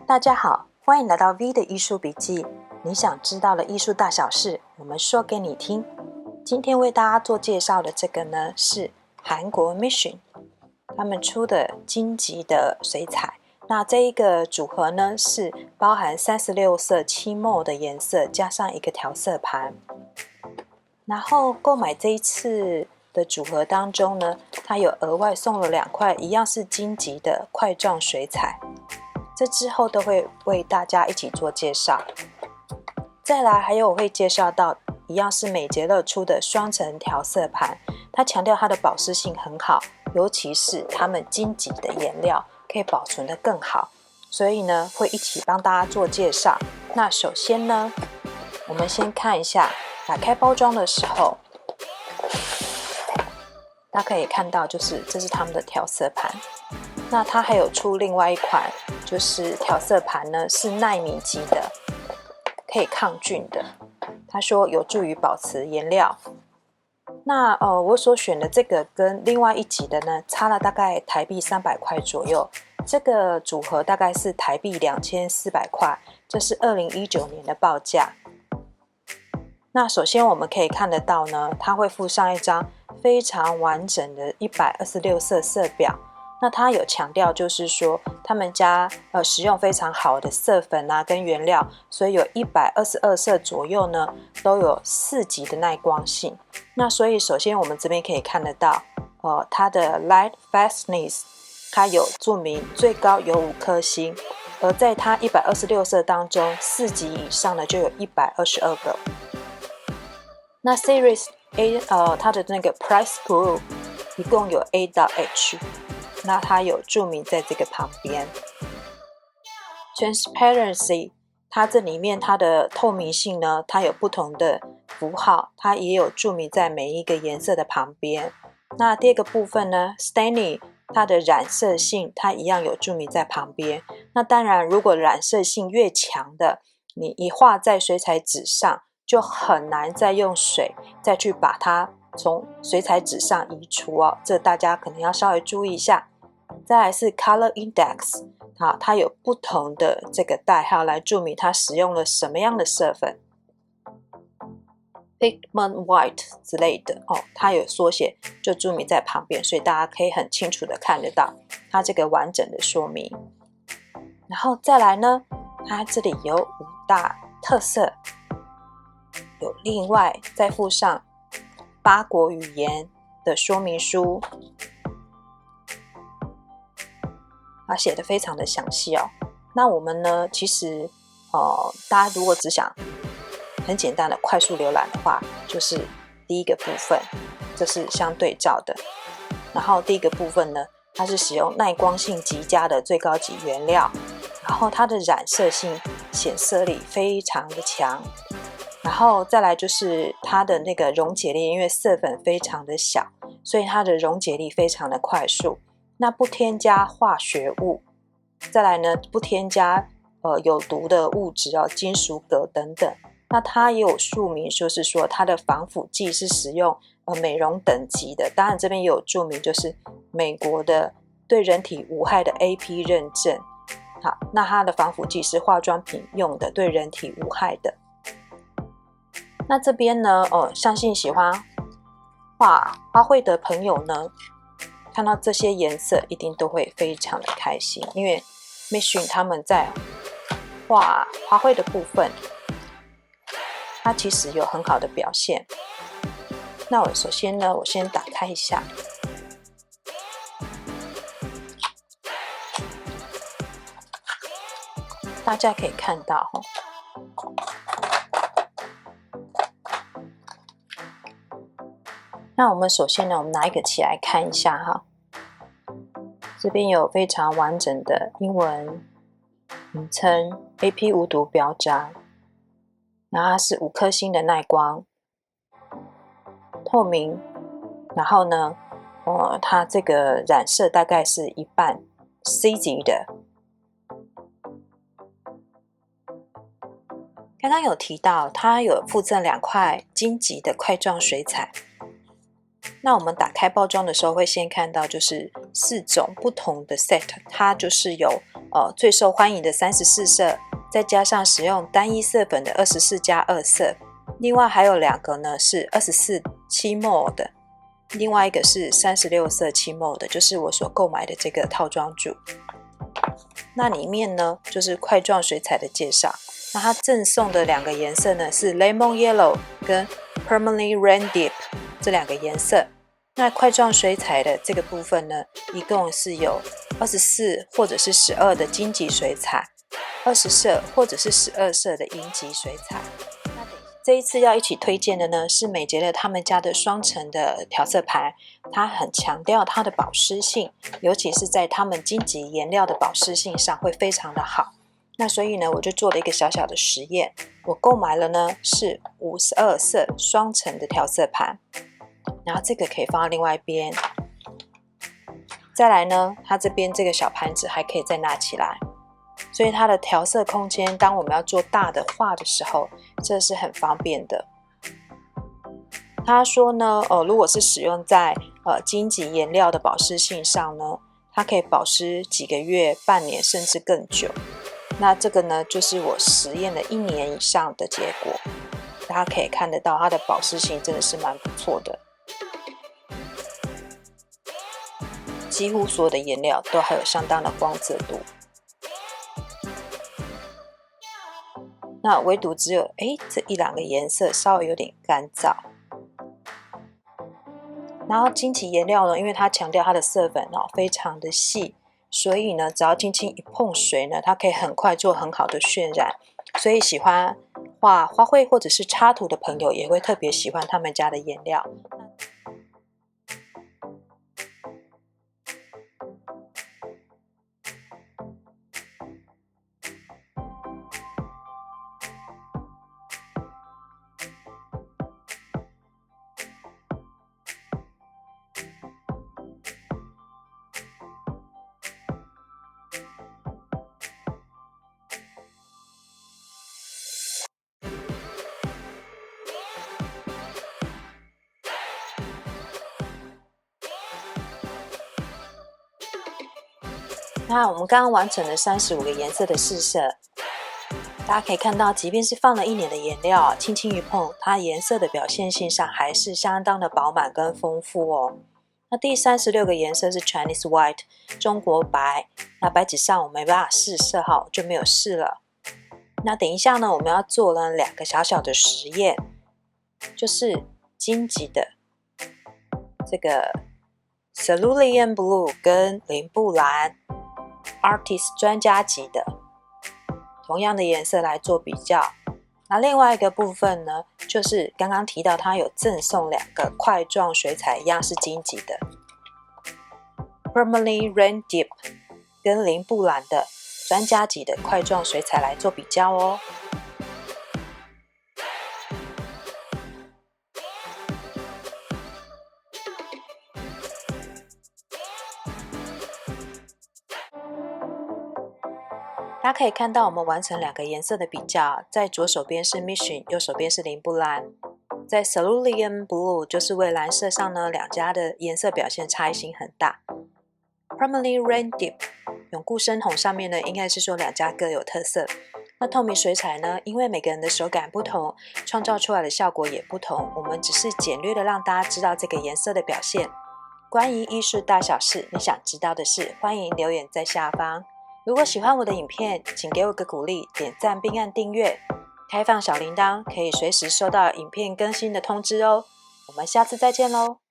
大家好，欢迎来到 V 的艺术笔记。你想知道的艺术大小事，我们说给你听。今天为大家做介绍的这个呢，是韩国 Mission 他们出的金级的水彩。那这一个组合呢，是包含36色漆墨的颜色，加上一个调色盘。然后购买这一次的组合当中呢，它有额外送了2块一样是金级的块状水彩。这之后都会为大家一起做介绍。再来还有我会介绍到一样是美捷乐出的双层调色盘，它强调它的保湿性很好，尤其是它们金级的颜料可以保存得更好，所以呢会一起帮大家做介绍。那首先呢，我们先看一下打开包装的时候，大家可以看到这是他们的调色盘。那它还有出另外一款，就是调色盘呢，是奈米级的，可以抗菌的。他说有助于保持颜料。那我所选的这个跟另外一级的呢，差了大概台币300块左右。这个组合大概是台币2400块，这是2019年的报价。那首先我们可以看得到呢，它会附上一张非常完整的126色色表。那它有强调，就是说他们家使用非常好的色粉啊跟原料，所以有122色左右呢，都有4级的耐光性。那所以首先我们这边可以看得到，它的 Light Fastness 它有注明最高有5颗星，而在它126色当中，4级以上的就有122个。那 Series A 它的那个 Price Group 一共有 A 到 H。那它有注明在这个旁边 Transparency 它这里面它的透明性呢，它有不同的符号，它也有注明在每一个颜色的旁边。那第二个部分呢 Staining 它的染色性它一样有注明在旁边。那当然如果染色性越强的，你一画在水彩纸上就很难再用水再去把它从水彩纸上移除哦，这大家可能要稍微注意一下。再来是 Color Index， 它有不同的这个代号来注明它使用了什么样的色粉 Pigment White 之类的哦，它有缩写就注明在旁边，所以大家可以很清楚的看得到它这个完整的说明。然后再来呢，它这里有5大特色，有另外再附上8国语言的说明书，它写得非常的详细哦。那我们呢，其实大家如果只想很简单的快速浏览的话，就是第一个部分，这是相对照的。然后第一个部分呢，它是使用耐光性极佳的最高级原料，然后它的染色性显色力非常的强。然后再来就是它的那个溶解力，因为色粉非常的小，所以它的溶解力非常的快速。那不添加化学物，再来呢不添加有毒的物质哦，金属镉等等。那它也有注明，就是说它的防腐剂是使用美容等级的，当然这边也有注明，就是美国的对人体无害的 AP 认证。好，那它的防腐剂是化妆品用的，对人体无害的。那这边呢，相信喜欢画花卉的朋友呢，看到这些颜色一定都会非常的开心，因为 Mission 他们在画花卉的部分，它其实有很好的表现。那我首先呢，我先打开一下，大家可以看到那我们首先呢，我们拿一个起来看一下哈。这边有非常完整的英文名称 AP 无毒标章，然后它是5颗星的耐光，透明，然后呢，它这个染色大概是一半 C 级的。刚刚有提到它有附赠2块金级的块状水彩，那我们打开包装的时候会先看到就是4种不同的 set， 它就是有最受欢迎的34色，再加上使用单一色粉的24+2色，另外还有2个呢是247 ml 的，另外一个是36色7 ml 的，就是我所购买的这个套装组。那里面呢就是块状水彩的介绍，那它赠送的2个颜色呢是 Lemon Yellow 跟 Permanently Rain Deep 这2个颜色。那块状水彩的这个部分呢，一共是有24或者是12的金级水彩，20色或者是12色的银级水彩。这一次要一起推荐的呢是美捷乐他们家的双层的调色盘，它很强调它的保湿性，尤其是在他们金级颜料的保湿性上会非常的好。那所以呢我就做了一个小小的实验，我购买了呢是52色双层的调色盘，然后这个可以放到另外一边。再来呢，它这边这个小盘子还可以再拿起来，所以它的调色空间，当我们要做大的画的时候，这是很方便的。他说呢，如果是使用在金级颜料的保湿性上呢，它可以保湿几个月、半年甚至更久。那这个呢，就是我实验了1年以上的结果，大家可以看得到它的保湿性真的是蛮不错的。几乎所有的颜料都还有相当的光泽度，那唯独只有这1-2个颜色稍微有点干燥。然后金级颜料呢，因为它强调它的色粉非常的细，所以呢只要轻轻一碰水呢，它可以很快做很好的渲染，所以喜欢画花卉或者是插图的朋友也会特别喜欢他们家的颜料。那我们刚刚完成了35个颜色的试色，大家可以看到，即便是放了1年的颜料，轻轻一碰，它颜色的表现性上还是相当的饱满跟丰富哦。那第36个颜色是 Chinese White 中国白，那白纸上我没办法试色哈，就没有试了。那等一下呢，我们要做了2个小小的实验，就是金级的这个 Cerulean Blue 跟林布兰 Artist 专家级的同样的颜色来做比较。那另外一个部分呢，就是刚刚提到它有赠送2个块状水彩，一样是金级的 Permanently Rain Deep 跟林布兰的专家级的块状水彩来做比较哦。大家可以看到我们完成2个颜色的比较，在左手边是 Mission， 右手边是林布兰。在 Cerulean Blue 就是蔚蓝色上呢，2家的颜色表现差异性很大。Permanently Rain Deep 永固深红上面呢，应该是说2家各有特色。那透明水彩呢，因为每个人的手感不同，创造出来的效果也不同，我们只是简略的让大家知道这个颜色的表现。关于艺术大小事，你想知道的事，欢迎留言在下方。如果喜欢我的影片，请给我个鼓励，点赞并按订阅，开放小铃铛，可以随时收到影片更新的通知哦。我们下次再见喽！